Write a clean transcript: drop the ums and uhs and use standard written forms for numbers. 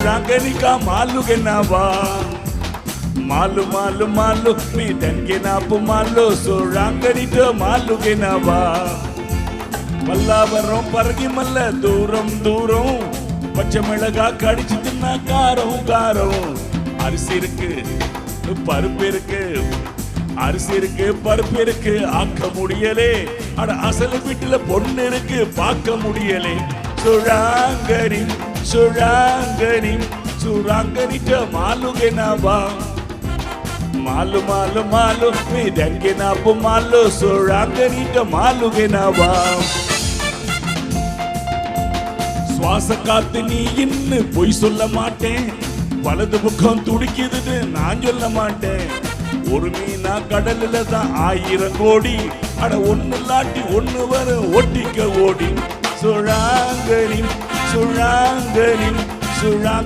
सुरांगनिका मालू के नावा मालू मालू मालू मी दनके नापु मालू सुरांगनिका मालू के नावा பல்லாவரம் பரகி மல்ல தூரம் தூரம் பச்சை மிளகா கடிச்சு தின்னா காரம் காரம் அரிசி இருக்கு பருப்பு இருக்கு அரிசி இருக்கு பருப்பு இருக்கு ஆக்க முடியலே அட அசல் வீட்டுல பொண்ணு இருக்கு பார்க்க முடியலே சுராங்கனி சுராங்கனி சுராங்கனிட்ட மாலுகே நாவா மாலு மாலு மாலு மீ தன்கே நாப்பு மாலு சுராங்கனிட்ட மாலுகே நாவா சுவாச காத்து நீ இன்னு பொய் சொல்ல மாட்டேன் வலது பக்கம் துடிக்குதுன்னு நான் சொல்ல மாட்டேன் ஒரு மீனா கடல்ல தான் 1000 கோடி அட ஒண்ணு இல்லாட்டி ஒண்ணு வரும் ஒட்டிக்க ஓடி சுழாங்கனி சுழாங்கனி சுழாங்க